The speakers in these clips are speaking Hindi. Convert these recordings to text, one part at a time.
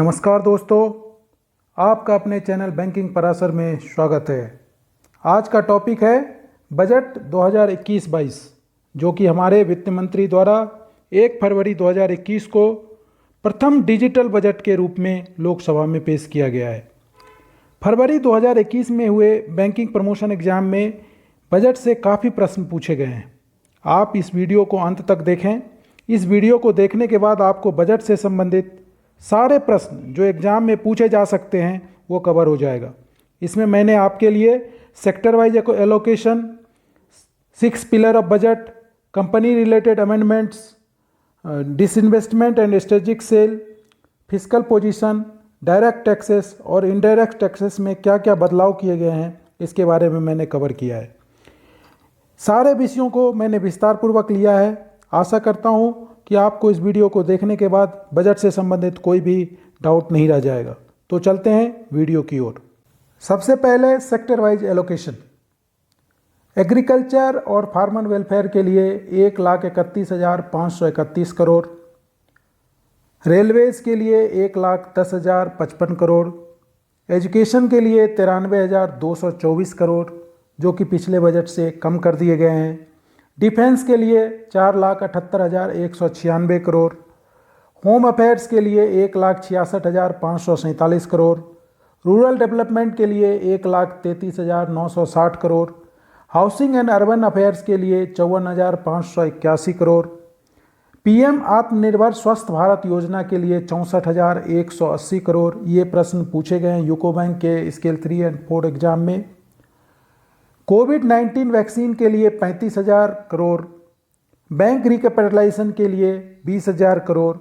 नमस्कार दोस्तों, आपका अपने चैनल बैंकिंग पराशर में स्वागत है। आज का टॉपिक है बजट 2021-22 जो कि हमारे वित्त मंत्री द्वारा 1 फरवरी 2021 को प्रथम डिजिटल बजट के रूप में लोकसभा में पेश किया गया है। फरवरी 2021 में हुए बैंकिंग प्रमोशन एग्जाम में बजट से काफ़ी प्रश्न पूछे गए हैं। आप इस वीडियो को अंत तक देखें। इस वीडियो को देखने के बाद आपको बजट से संबंधित सारे प्रश्न जो एग्जाम में पूछे जा सकते हैं वो कवर हो जाएगा। इसमें मैंने आपके लिए sector wise allocation, 6 pillar of budget, company related amendments, disinvestment and strategic cell, fiscal position, direct taxes और इनडायरेक्ट टैक्सेस में क्या क्या बदलाव किए गए हैं इसके बारे में मैंने कवर किया है। सारे विषयों को मैंने विस्तारपूर्वक लिया है। आशा करता हूँ कि आपको इस वीडियो को देखने के बाद बजट से संबंधित कोई भी डाउट नहीं रह जाएगा। तो चलते हैं वीडियो की ओर। सबसे पहले सेक्टर वाइज एलोकेशन। एग्रीकल्चर और फार्मर वेलफेयर के लिए 1,31,531 करोड़, रेलवेज के लिए 1,10,055 करोड़, एजुकेशन के लिए 93,224 करोड़ जो कि पिछले बजट से कम कर दिए गए हैं, डिफेंस के लिए 4,78,196 करोड़, होम अफेयर्स के लिए 1,66,547 करोड़, रूरल डेवलपमेंट के लिए 1,33,960 crore, housing and urban affairs के लिए 54,581 करोड़, पीएम आत्मनिर्भर स्वस्थ भारत योजना के लिए 64,180 करोड़। ये प्रश्न पूछे गए हैं यूको बैंक के स्केल 3 और 4 एग्जाम में। कोविड-19 वैक्सीन के लिए 35,000 करोड़, बैंक रिकैपिटलाइजेशन के लिए 20,000 करोड़,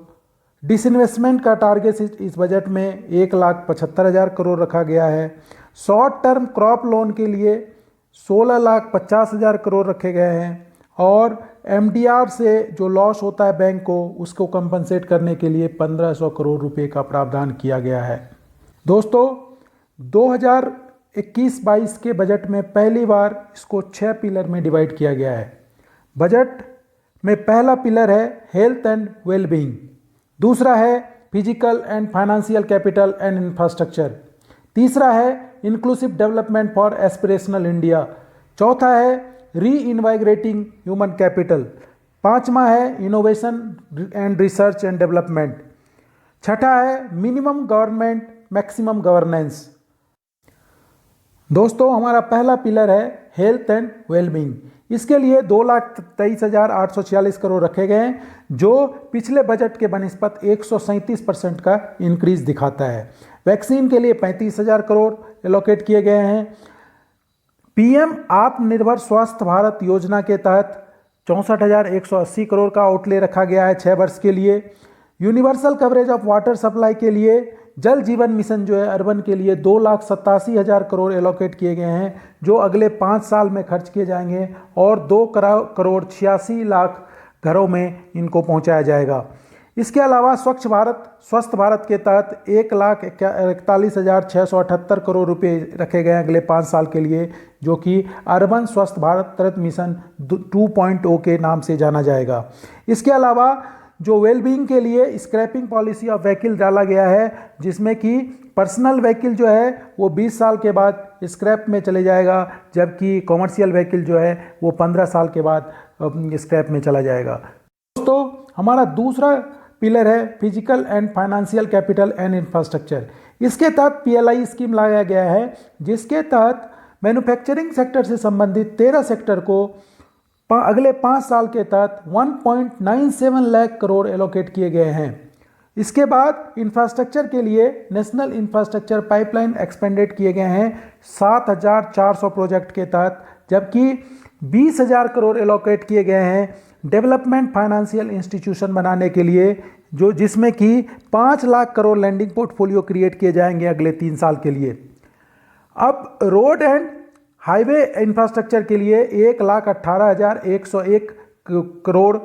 डिसइन्वेस्टमेंट का टारगेट इस बजट में 1,75,000 करोड़ रखा गया है। शॉर्ट टर्म क्रॉप लोन के लिए 16,50,000 करोड़ रखे गए हैं और एमडीआर से जो लॉस होता है बैंक को उसको कंपनसेट करने के लिए 1,500 करोड़ रुपए का प्रावधान किया गया है। दोस्तों, 2021-22 के बजट में पहली बार इसको 6 पिलर में डिवाइड किया गया है। बजट में पहला पिलर है हेल्थ एंड वेलबींग, दूसरा है physical and financial capital and infrastructure, तीसरा है inclusive development for aspirational India, चौथा है री इन्वाइग्रेटिंग ह्यूमन कैपिटल, पांचवा है innovation and research and development, छठा है मिनिमम गवर्नमेंट मैक्सिमम गवर्नेंस। दोस्तों, हमारा पहला पिलर है हेल्थ एंड वेलबींग। इसके लिए 2,23,846 करोड़ रखे गए हैं जो पिछले बजट के बनिस्पत 137% का इंक्रीज दिखाता है। वैक्सीन के लिए 35,000 करोड़ एलोकेट किए गए हैं। पीएम आत्मनिर्भर स्वस्थ भारत योजना के तहत 64,180 करोड़ का आउटले रखा गया है 6 वर्ष के लिए। Universal coverage of water supply के लिए जल जीवन मिशन जो है अर्बन के लिए 2,87,000 करोड़ एलोकेट किए गए हैं जो अगले 5 साल में खर्च किए जाएंगे और 2 करोड़ 86 लाख घरों में इनको पहुंचाया जाएगा। इसके अलावा स्वच्छ भारत स्वस्थ भारत के तहत 1,41,678 करोड़ रुपए रखे गए हैं अगले 5 साल के लिए जो कि अर्बन स्वस्थ भारत मिशन 2.0 के नाम से जाना जाएगा। इसके अलावा जो वेलबींग के लिए स्क्रैपिंग पॉलिसी ऑफ व्हीकल डाला गया है जिसमें कि पर्सनल व्हीकल जो है वो 20 साल के बाद स्क्रैप में चले जाएगा जबकि कॉमर्शियल व्हीकल जो है वो 15 साल के बाद स्क्रैप में चला जाएगा। दोस्तों, हमारा दूसरा पिलर है physical and financial capital and infrastructure. इसके तहत पीएलआई स्कीम लाया गया है जिसके तहत मैन्युफैक्चरिंग सेक्टर से संबंधित 13 सेक्टर को अगले 5 साल के तहत 1.97 लाख करोड़ एलोकेट किए गए हैं। इसके बाद इंफ्रास्ट्रक्चर के लिए नेशनल इंफ्रास्ट्रक्चर पाइपलाइन एक्सपेंडेड किए गए हैं 7,400 प्रोजेक्ट के तहत जबकि 20,000 करोड़ एलोकेट किए गए हैं डेवलपमेंट फाइनेंशियल इंस्टीट्यूशन बनाने के लिए जो जिसमें कि 5 lakh crore lending portfolio create किए जाएंगे अगले 3 साल के लिए। अब रोड एंड हाईवे इंफ्रास्ट्रक्चर के लिए 1,18,101 करोड़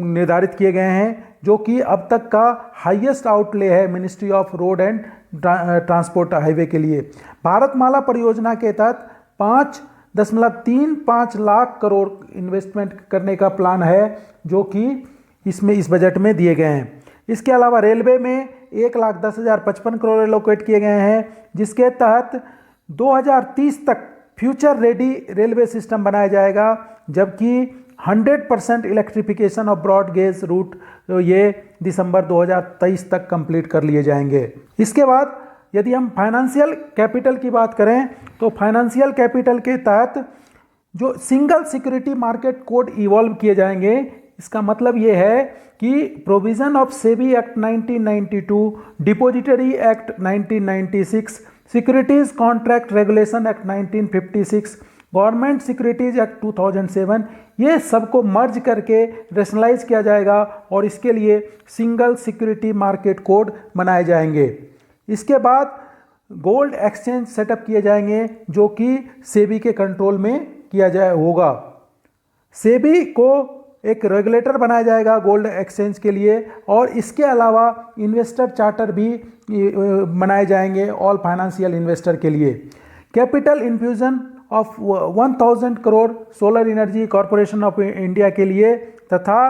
निर्धारित किए गए हैं जो कि अब तक का हाईएस्ट आउटले है ministry of road and transport highway के लिए। भारतमाला परियोजना के तहत 5.35 लाख करोड़ इन्वेस्टमेंट करने का प्लान है जो कि इसमें इस बजट में दिए गए हैं। इसके अलावा रेलवे में 1,10,055 करोड़ एलोकेट किए गए हैं, जिसके तहत 2030 तक फ्यूचर रेडी रेलवे सिस्टम बनाया जाएगा, जबकि 100% electrification of broad gauge route ये दिसंबर 2023 तक कंप्लीट कर लिए जाएंगे। इसके बाद यदि हम फाइनेंशियल कैपिटल की बात करें तो फाइनेंशियल कैपिटल के तहत जो single security market code evolve किए जाएंगे। इसका मतलब ये है कि provision of SEBI act 1992, depository act 1996, securities contract regulation act 1956, government securities act 2007, ये सबको मर्ज करके रेशनलाइज किया जाएगा और इसके लिए सिंगल सिक्योरिटी मार्केट कोड बनाए जाएंगे। इसके बाद गोल्ड एक्सचेंज सेटअप किए जाएंगे, जो कि सेबी के कंट्रोल में किया होगा। सेबी को एक रेगुलेटर बनाया जाएगा गोल्ड एक्सचेंज के लिए, और इसके अलावा इन्वेस्टर चार्टर भी बनाए जाएंगे ऑल फाइनेंशियल इन्वेस्टर के लिए। Capital infusion of 1000 crore solar energy corporation of India के लिए तथा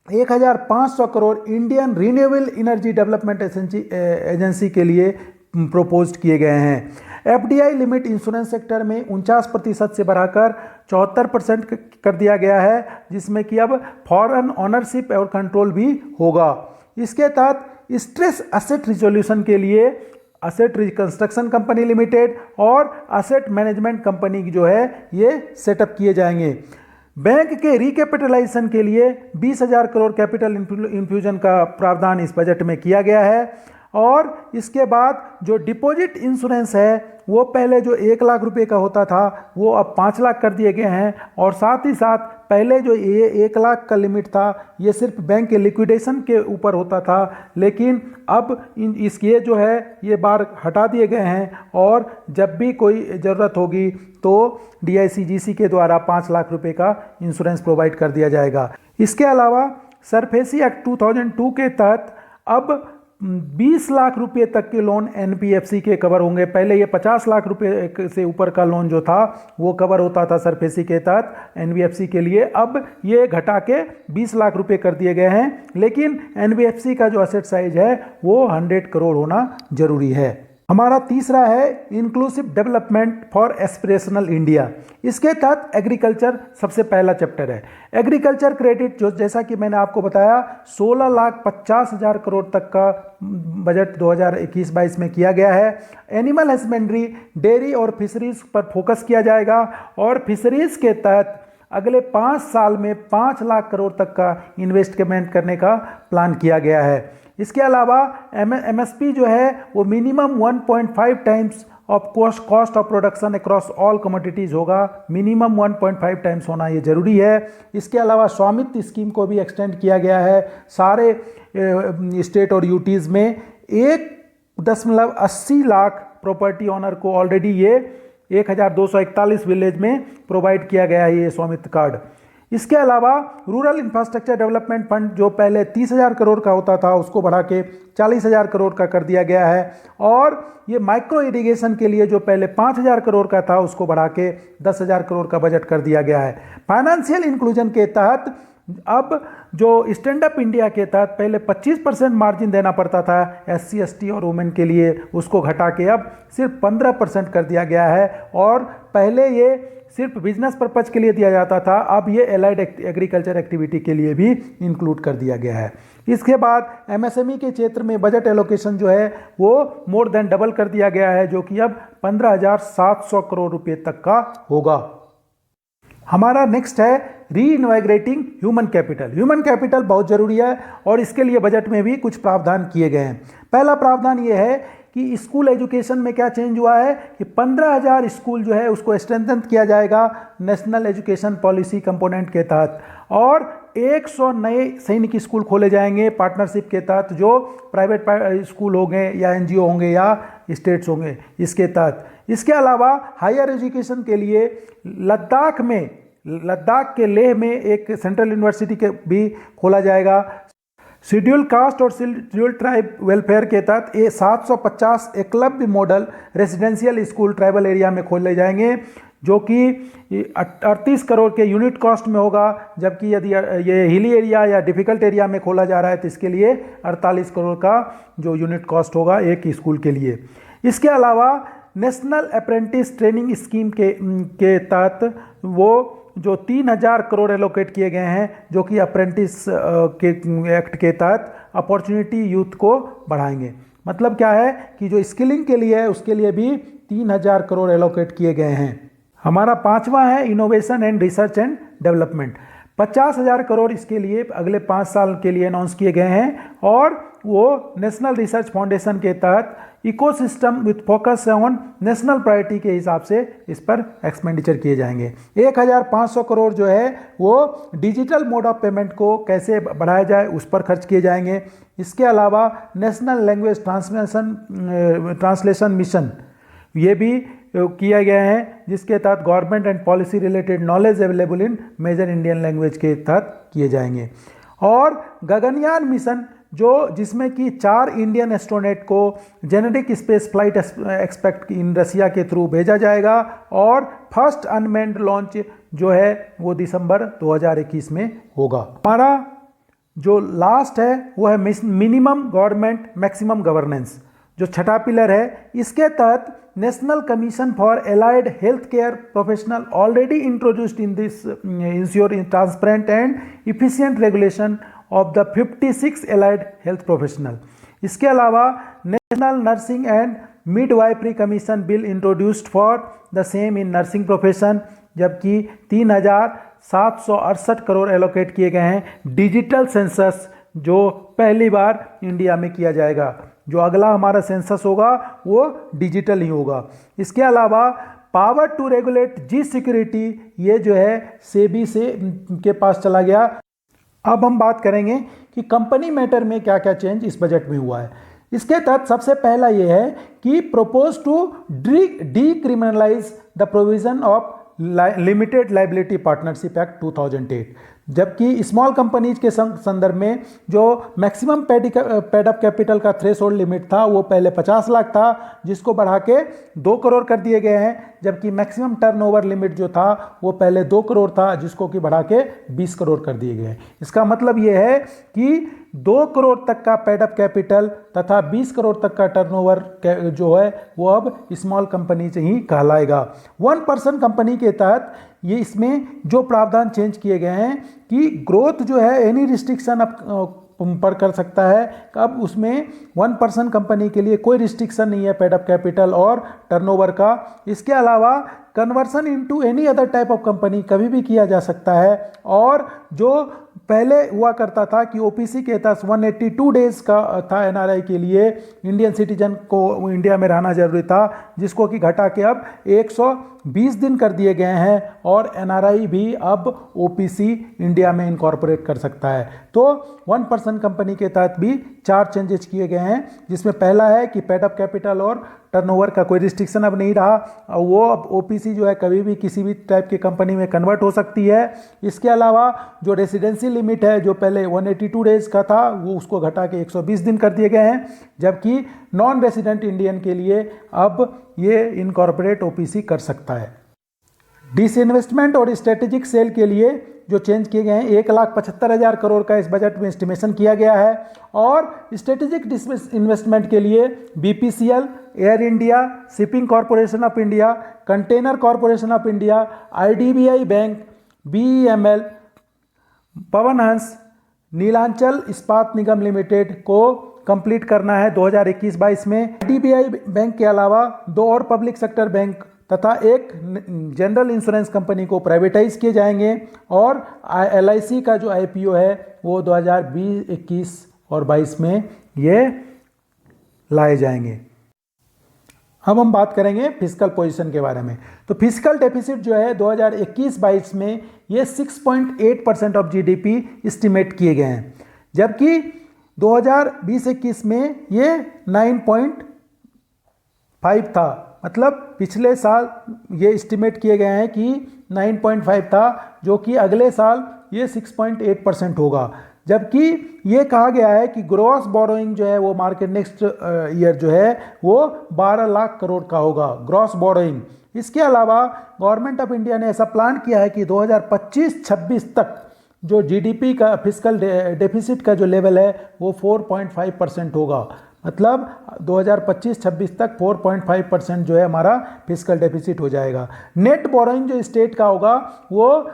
1500 crore Indian renewable energy development agency के लिए प्रोपोज किए गए हैं। एफडीआई लिमिट इंश्योरेंस सेक्टर में 49% से बढ़ाकर 74% कर दिया गया है, जिसमें कि अब फॉरेन ओनरशिप और कंट्रोल भी होगा। इसके तहत स्ट्रेस एसेट रिजोल्यूशन के लिए एसेट रिकंस्ट्रक्शन कंपनी लिमिटेड और एसेट मैनेजमेंट कंपनी जो है ये सेटअप किए जाएंगे। बैंक के रिकैपिटलाइजेशन के लिए 20,000 करोड़ कैपिटल इन्फ्यूजन का प्रावधान इस बजट में किया गया है। और इसके बाद जो डिपॉजिट इंश्योरेंस है वो पहले जो 1 लाख रुपए का होता था वो अब 5 लाख कर दिए गए हैं, और साथ ही साथ पहले जो ये 1 लाख का लिमिट था ये सिर्फ बैंक के लिक्विडेशन के ऊपर होता था, लेकिन अब इसके जो है ये बार हटा दिए गए हैं, और जब भी कोई ज़रूरत होगी तो DICGC के द्वारा 5 लाख रुपए का इंश्योरेंस प्रोवाइड कर दिया जाएगा। इसके अलावा सरफेसी एक्ट 2002 के तहत अब 20 लाख रुपए तक के लोन NBFC के कवर होंगे। पहले ये 50 लाख रुपए से ऊपर का लोन जो था वो कवर होता था सरफेसी के तहत NBFC के लिए, अब ये घटा के 20 लाख रुपए कर दिए गए हैं, लेकिन NBFC का जो असेट साइज है वो 100 करोड़ होना जरूरी है। हमारा तीसरा है inclusive development for aspirational India. इसके तहत एग्रीकल्चर सबसे पहला चैप्टर है। एग्रीकल्चर क्रेडिट जो जैसा कि मैंने आपको बताया 16,50,000 करोड़ तक का बजट 2021-22 में किया गया है। एनिमल हस्बेंड्री, डेयरी और फिशरीज पर फोकस किया जाएगा, और फिशरीज के तहत अगले 5 साल में 5 लाख करोड़ तक का इन्वेस्टमेंट करने का प्लान किया गया है। इसके अलावा MSP जो है वो minimum 1.5 times of cost of production across all commodities होगा। मिनिमम 1.5 टाइम्स होना ये ज़रूरी है। इसके अलावा स्वामित्व स्कीम को भी एक्सटेंड किया गया है सारे स्टेट और यूटीज़ में। 1.80 लाख प्रॉपर्टी ऑनर को ऑलरेडी ये 1241 विलेज में प्रोवाइड किया गया है ये स्वामित्व कार्ड। इसके अलावा रूरल इंफ्रास्ट्रक्चर डेवलपमेंट फंड जो पहले 30,000 करोड़ का होता था उसको बढ़ा के 40,000 करोड़ का कर दिया गया है, और ये माइक्रो इरिगेशन के लिए जो पहले 5,000 करोड़ का था उसको बढ़ा के 10,000 करोड़ का बजट कर दिया गया है। फाइनेंशियल इंक्लूजन के तहत अब जो स्टैंड अप इंडिया के तहत पहले 25% मार्जिन देना पड़ता था SC ST और वुमेन के लिए, उसको घटा के अब सिर्फ 15% कर दिया गया है, और पहले ये सिर्फ बिजनेस पर्पज के लिए दिया जाता था, अब ये एलाइड एग्रीकल्चर एक्टिविटी के लिए भी इंक्लूड कर दिया गया है। इसके बाद MSME के क्षेत्र में बजट एलोकेशन जो है वो मोर देन डबल कर दिया गया है, जो कि अब 15,700 करोड़ रुपए तक का होगा। हमारा नेक्स्ट है री इन्वाइग्रेटिंग ह्यूमन कैपिटल। ह्यूमन कैपिटल बहुत जरूरी है और इसके लिए बजट में भी कुछ प्रावधान किए गए हैं। पहला प्रावधान ये है कि स्कूल एजुकेशन में क्या चेंज हुआ है कि 15,000 स्कूल जो है उसको स्ट्रेंथन किया जाएगा नेशनल एजुकेशन पॉलिसी कंपोनेंट के तहत, और 100 नए सैनिक स्कूल खोले जाएंगे पार्टनरशिप के तहत, जो प्राइवेट स्कूल होंगे या NGO होंगे या स्टेट्स होंगे इसके तहत। इसके अलावा हायर एजुकेशन के लिए लद्दाख के लेह में एक सेंट्रल यूनिवर्सिटी के भी खोला जाएगा। शेड्यूल कास्ट और शेड्यूल ट्राइब वेलफेयर के तहत ये 750 Eklavya model residential school tribal area में खोले जाएंगे, जो कि 38 करोड़ के यूनिट कॉस्ट में होगा, जबकि यदि ये हिली एरिया या डिफ़िकल्ट एरिया में खोला जा रहा है तो इसके लिए 48 करोड़ का जो यूनिट कॉस्ट होगा एक स्कूल के लिए। इसके अलावा नेशनल अप्रेंटिस ट्रेनिंग स्कीम के तहत वो जो 3000 करोड़ एलोकेट किए गए हैं, जो कि अप्रेंटिस के एक्ट के तहत अपॉर्चुनिटी यूथ को बढ़ाएंगे। मतलब क्या है कि जो स्किलिंग के लिए है उसके लिए भी 3000 करोड़ एलोकेट किए गए हैं। हमारा पांचवा है innovation and research and development. 50,000 crore इसके लिए अगले 5 साल के लिए अनाउंस किए गए हैं और वो नेशनल रिसर्च फाउंडेशन के तहत ecosystem with focus on national priority के हिसाब से इस पर एक्सपेंडिचर किए जाएंगे। 1500 करोड़ जो है वो डिजिटल मोड ऑफ पेमेंट को कैसे बढ़ाया जाए उस पर खर्च किए जाएंगे। इसके अलावा नेशनल लैंग्वेज ट्रांसलेशन मिशन ये भी किया गया है, जिसके तहत government and policy related knowledge available in major Indian language के तहत किए जाएंगे। और गगनयान मिशन जिसमें कि 4 इंडियन एस्ट्रोनॉट को generic space flight expect in Russia के थ्रू भेजा जाएगा और फर्स्ट अनमैन्ड लॉन्च जो है वो दिसंबर 2021 में होगा। हमारा जो लास्ट है वो है मिनिमम गवर्नमेंट मैक्सिमम गवर्नेंस, जो छठा पिलर है। इसके तहत national commission for allied health care professional already introduced in this ensure transparent and efficient regulation of the 56 allied health professional. इसके अलावा national nursing and midwifery commission bill introduced for the same in nursing profession, जबकि 3768 करोड़ एलोकेट किए गए हैं डिजिटल सेंसस, जो पहली बार इंडिया में किया जाएगा। जो अगला हमारा सेंसस होगा वो डिजिटल ही होगा। इसके अलावा power to regulate G security ये जो है सेबी से के पास चला गया। अब हम बात करेंगे कि कंपनी मैटर में क्या क्या चेंज इस बजट में हुआ है। इसके तहत सबसे पहला ये है कि propose to decriminalise the provision of limited liability partnership act 2008, जबकि स्मॉल कंपनीज के संदर्भ में जो मैक्सिमम पेड अप कैपिटल का थ्रेशोल्ड लिमिट था वो पहले 50 लाख था, जिसको बढ़ा के 2 करोड़ कर दिए गए हैं, जबकि मैक्सिमम टर्नओवर लिमिट जो था वो पहले 2 करोड़ था, जिसको कि बढ़ा के 20 करोड़ कर दिए गए हैं। इसका मतलब ये है कि 2 करोड़ तक का पेड अप कैपिटल तथा 20 करोड़ तक का टर्नओवर जो है वो अब स्मॉल कंपनी से ही कहलाएगा। 1 पर्सन कंपनी के तहत ये इसमें जो प्रावधान चेंज किए गए हैं कि ग्रोथ जो है एनी रिस्ट्रिक्शन अब पर कर सकता है, अब उसमें 1 पर्सन कंपनी के लिए कोई रिस्ट्रिक्शन नहीं है पेड अप कैपिटल और टर्नओवर का। इसके अलावा conversion into any other type of company कभी भी किया जा सकता है। और जो पहले हुआ करता था कि ओपीसी के तहत 182 डेज का था एनआरआई के लिए, इंडियन सिटीजन को इंडिया में रहना जरूरी था, जिसको कि घटा के अब 120 दिन कर दिए गए हैं और एनआरआई भी अब ओपीसी इंडिया में इनकॉर्पोरेट कर सकता है। तो 1 पर्सन कंपनी के तहत भी 4 चेंजेस किए गए हैं, जिसमें पहला है कि पेड अप कैपिटल और टर्नओवर का कोई रिस्ट्रिक्शन अब नहीं रहा, वो अब ओपीसी जो है कभी भी किसी भी टाइप की कंपनी में कन्वर्ट हो सकती है। इसके अलावा जो रेसिडेंसी लिमिट है जो पहले 182 डेज का था वो उसको घटा के 120 दिन कर दिए गए हैं, जबकि नॉन रेसिडेंट इंडियन के लिए अब ये इनकॉर्पोरेट ओपीसी कर सकता है। डिसइन्वेस्टमेंट और स्ट्रेटेजिक सेल के लिए जो चेंज किए गए हैं 1,75,000 करोड़ का इस बजट में एस्टिमेशन किया गया है। और स्ट्रेटेजिक इन्वेस्टमेंट के लिए BPCL, air India, shipping corporation of India, container corporation of India, IDBI bank, BEML, Pawan Hans, Neelachal इस्पात निगम लिमिटेड को कंप्लीट करना है 2021-22 में। आईडीबीआई बैंक के अलावा 2 और पब्लिक सेक्टर बैंक तथा एक जनरल इंश्योरेंस कंपनी को प्राइवेटाइज किए जाएंगे और एलआईसी का जो आईपीओ है वो 2020, 21 और 22 में ये लाए जाएंगे। अब हम बात करेंगे फिस्कल पोजीशन के बारे में। तो फिस्कल डेफिसिट जो है 2021-22 में ये 6.8% ऑफ जीडीपी एस्टिमेट किए गए हैं, जबकि 2020-21 में ये 9.5 था। मतलब पिछले साल ये एस्टिमेट किए गए हैं कि 9.5 था, जो कि अगले साल ये 6.8% होगा। जबकि ये कहा गया है कि ग्रॉस बोरोइंग जो है वो मार्केट नेक्स्ट ईयर जो है वो 12 लाख करोड़ का होगा, ग्रॉस बोरोइंग। इसके अलावा गवर्नमेंट ऑफ इंडिया ने ऐसा प्लान किया है कि 2025-26 तक जो जीडीपी का फिस्कल डेफिसिट का जो लेवल है वो 4.5% होगा। मतलब 2025-26 तक 4.5% जो है हमारा फिस्कल डेफिसिट हो जाएगा। नेट बोरोइंग जो स्टेट का होगा वो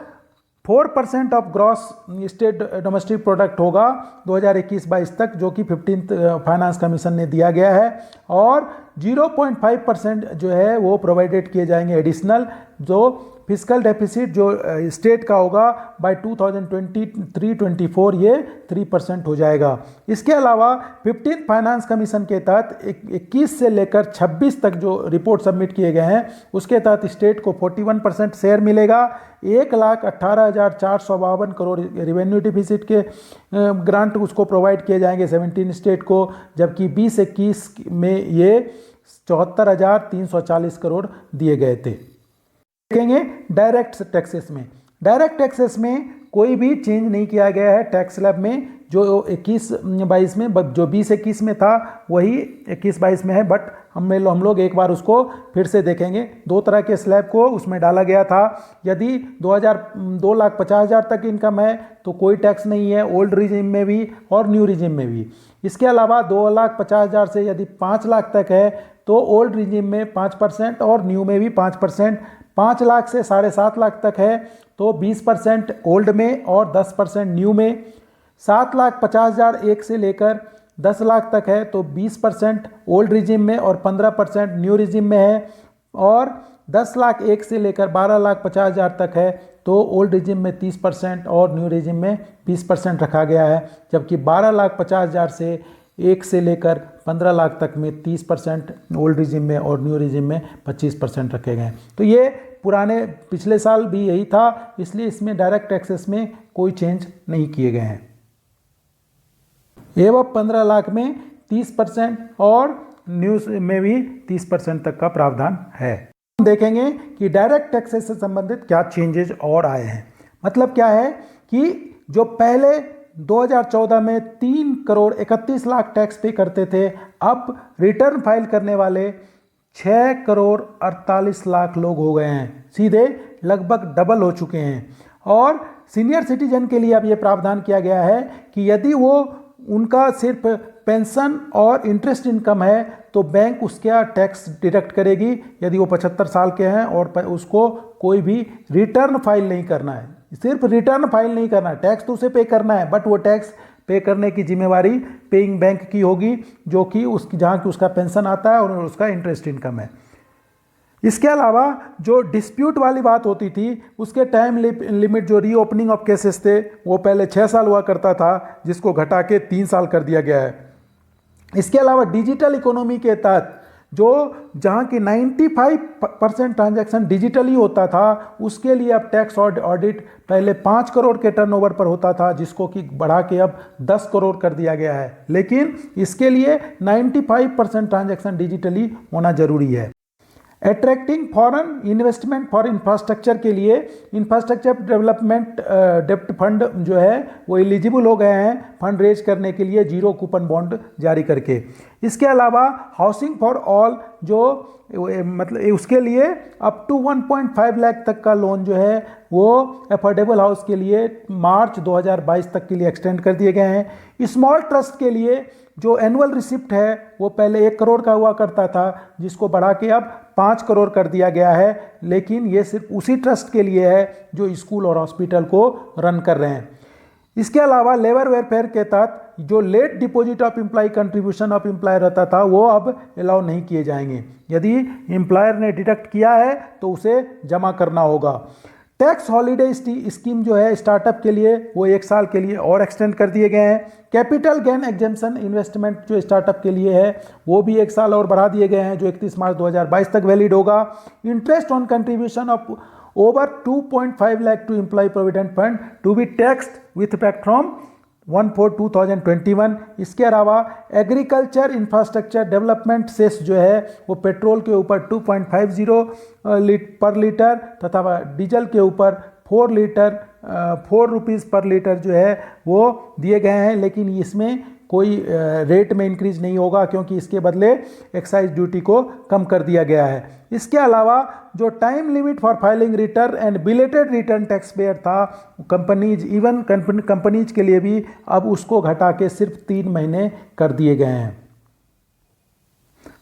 4% of gross state domestic product होगा 2021-22 तक, जो कि 15th फाइनेंस कमीशन ने दिया गया है। और 0.5% जो है वो प्रोवाइडेड किए जाएंगे एडिशनल, जो फिस्कल डेफिसिट जो स्टेट का होगा बाय 2023-24 ये 3% हो जाएगा। इसके अलावा 15th फाइनेंस कमीशन के तहत 21 से लेकर 26 तक जो रिपोर्ट सबमिट किए गए हैं उसके तहत स्टेट को 41% शेयर मिलेगा। 1,18,452 करोड़ रेवेन्यू डिफिसिट के ग्रांट उसको प्रोवाइड किए जाएंगे 17 स्टेट को, जबकि 20-21 में ये 74,340 करोड़ दिए गए थे। देखेंगे डायरेक्ट टैक्सेस में। डायरेक्ट टैक्सेस में कोई भी चेंज नहीं किया गया है टैक्स स्लैब में, जो 21-22 में, जो 20-21 में था वही 21-22 में है, बट हम लोग एक बार उसको फिर से देखेंगे। दो तरह के स्लैब को उसमें डाला गया था। यदि 2,50,000 तक इनकम है तो कोई टैक्स नहीं है, ओल्ड रिजिम में भी और न्यू रिजिम में भी। इसके अलावा 2,50,000 से यदि 5 लाख तक है तो ओल्ड रिजिम में 5% और न्यू में भी 5%। 5 लाख से 7.5 लाख तक है तो 20% ओल्ड में और 10% न्यू में। 7,50,000 एक से लेकर 10 लाख तक है तो 20% ओल्ड रिजिम में और 15% न्यू रिजिम में है। और 10 लाख एक से लेकर 12,50,000 तक है तो ओल्ड रिजिम में 30% और न्यू रिजिम में 20% रखा गया है, जबकि 12,50,000 से एक से लेकर 15 लाख तक में 30% ओल्ड रिजिम में और न्यू रिजिम में 25% रखे गए हैं। तो ये पुराने पिछले साल भी यही था, इसलिए इसमें डायरेक्ट टैक्सेस में कोई चेंज नहीं किए गए हैं। एवं 15 लाख में 30% और न्यू में भी 30% तक का प्रावधान है। हम देखेंगे कि डायरेक्ट टैक्सेस से संबंधित क्या चेंजेज और आए हैं। मतलब क्या है कि जो पहले 2014 में 3,31,00,000 टैक्स पे करते थे, अब रिटर्न फाइल करने वाले 6,48,00,000 लोग हो गए हैं, सीधे लगभग डबल हो चुके हैं। और सीनियर सिटीजन के लिए अब ये प्रावधान किया गया है कि यदि वो उनका सिर्फ पेंशन और इंटरेस्ट इनकम है तो बैंक उसका टैक्स डिडक्ट करेगी। यदि वो 75 साल के हैं और उसको कोई भी रिटर्न फाइल नहीं करना है, सिर्फ रिटर्न फाइल नहीं करना है, टैक्स तो उसे पे करना है, बट वो टैक्स पे करने की जिम्मेवारी पेइंग बैंक की होगी, जो कि उसकी जहाँ की उसका पेंशन आता है और उसका इंटरेस्ट इनकम है। इसके अलावा जो डिस्प्यूट वाली बात होती थी उसके टाइम लिमिट, जो रीओपनिंग ऑफ केसेस थे वो पहले 6 साल हुआ करता था, जिसको घटा के 3 साल कर दिया गया है। इसके अलावा डिजिटल इकोनॉमी के तहत जो जहाँ की 95% ट्रांजैक्शन डिजिटली होता था, उसके लिए अब टैक्स ऑडिट पहले 5 करोड़ के टर्नओवर पर होता था, जिसको कि बढ़ा के अब 10 करोड़ कर दिया गया है। लेकिन इसके लिए 95% ट्रांजैक्शन डिजिटली होना जरूरी है। Attracting foreign investment for infrastructure के लिए इंफ्रास्ट्रक्चर डेवलपमेंट डेप्ट फंड जो है वो एलिजिबल हो गए हैं फंड रेज करने के लिए 0 कूपन बॉन्ड जारी करके। इसके अलावा हाउसिंग फॉर ऑल जो मतलब उसके लिए अप टू 1.5 लाख तक का लोन जो है वो अफोर्डेबल हाउस के लिए मार्च 2022 तक के लिए एक्सटेंड कर दिए गए हैं। स्मॉल ट्रस्ट के लिए जो एनुअल रिसिप्ट है वो पहले 1 करोड़ का हुआ करता था, जिसको बढ़ा के अब 5 करोड़ कर दिया गया है, लेकिन ये सिर्फ उसी ट्रस्ट के लिए है जो स्कूल और हॉस्पिटल को रन कर रहे हैं। इसके अलावा लेबर वेलफेयर के तहत जो late deposit of employee contribution of employer रहता था वो अब अलाउ नहीं किए जाएंगे। यदि एम्प्लॉयर ने डिडक्ट किया है तो उसे जमा करना होगा। टैक्स हॉलीडे स्कीम जो है स्टार्टअप के लिए वो 1 साल के लिए और एक्सटेंड कर दिए गए हैं। कैपिटल गेन एग्जेम्पशन इन्वेस्टमेंट जो स्टार्टअप के लिए है वो भी 1 साल और बढ़ा दिए गए हैं, जो 31 मार्च 2022 तक वैलिड होगा। Interest on contribution of over 2.5 lakh to employee provident fund to be taxed with effect from 1/4/2021। इसके अलावा एग्रीकल्चर इंफ्रास्ट्रक्चर डेवलपमेंट सेस जो है वो पेट्रोल के ऊपर 2.50 पर लीटर तथा डीजल के ऊपर 4 लीटर ₹4 पर लीटर जो है वो दिए गए हैं, लेकिन इसमें कोई रेट में इंक्रीज नहीं होगा क्योंकि इसके बदले एक्साइज ड्यूटी को कम कर दिया गया है। इसके अलावा जो time limit for filing return and belated return tax payer था कंपनीज के लिए भी अब उसको घटा के सिर्फ 3 महीने कर दिए गए हैं।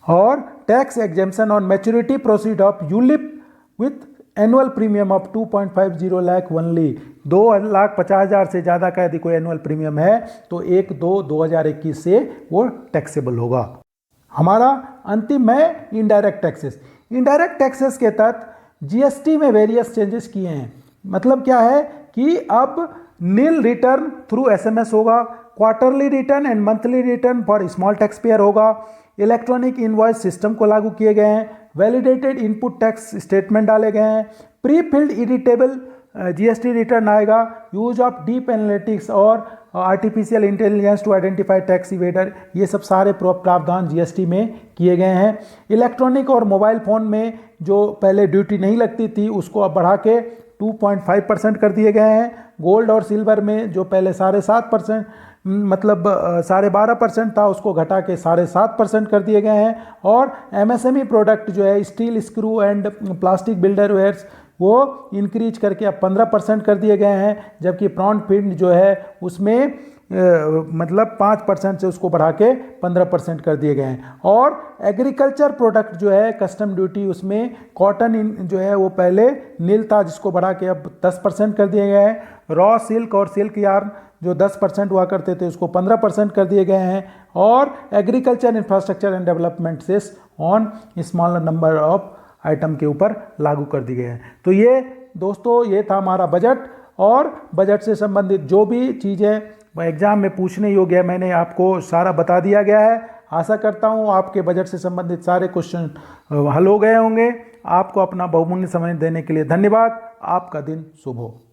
और tax exemption on maturity proceed of ULIP with annual premium of 2.50 lakh only. 2,50,000 से ज़्यादा का यदि कोई एनुअल प्रीमियम है तो 1/2/2021 से वो टैक्सेबल होगा। हमारा अंतिम है इनडायरेक्ट टैक्सेस। इनडायरेक्ट टैक्सेस के तहत जीएसटी में वेरियस चेंजेस किए हैं। मतलब क्या है कि अब नील रिटर्न थ्रू एसएमएस होगा, quarterly return and monthly return for small tax payer होगा, इलेक्ट्रॉनिक इनवॉइस सिस्टम को लागू किए गए हैं, वैलिडेटेड इनपुट टैक्स स्टेटमेंट डाले गए हैं, pre filled editable GST return आएगा, यूज ऑफ डीप एनालिटिक्स और artificial intelligence to identify tax evader, ये सब सारे प्रावधान जीएसटी में किए गए हैं। इलेक्ट्रॉनिक और मोबाइल फ़ोन में जो पहले ड्यूटी नहीं लगती थी उसको अब बढ़ा के 2.5% कर दिए गए हैं। गोल्ड और सिल्वर में जो पहले 7.5% मतलब 12.5% था उसको घटा के 7.5% कर दिए गए हैं। और एमएसएमई प्रोडक्ट जो है स्टील, स्क्रू एंड प्लास्टिक बिल्डरवेयर्स वो इंक्रीज करके अब 15% कर दिए गए हैं, जबकि प्रॉन्ट फीड जो है उसमें मतलब 5% से उसको बढ़ा के 15% कर दिए गए हैं। और एग्रीकल्चर प्रोडक्ट जो है कस्टम ड्यूटी उसमें कॉटन जो है वो पहले नील था जिसको बढ़ा के अब 10% कर दिए गए हैं। रॉ सिल्क और सिल्क यार्न जो 10% हुआ करते थे उसको 15% कर दिए गए हैं। और agriculture infrastructure and development cess on small number of item के ऊपर लागू कर दिए गए हैं। तो ये दोस्तों ये था हमारा बजट, और बजट से संबंधित जो भी चीज़ें एग्जाम में पूछने योग्य है मैंने आपको सारा बता दिया गया है। आशा करता हूँ आपके बजट से संबंधित सारे क्वेश्चन हल हो गए होंगे। आपको अपना बहुमूल्य समय देने के लिए धन्यवाद। आपका दिन शुभ हो।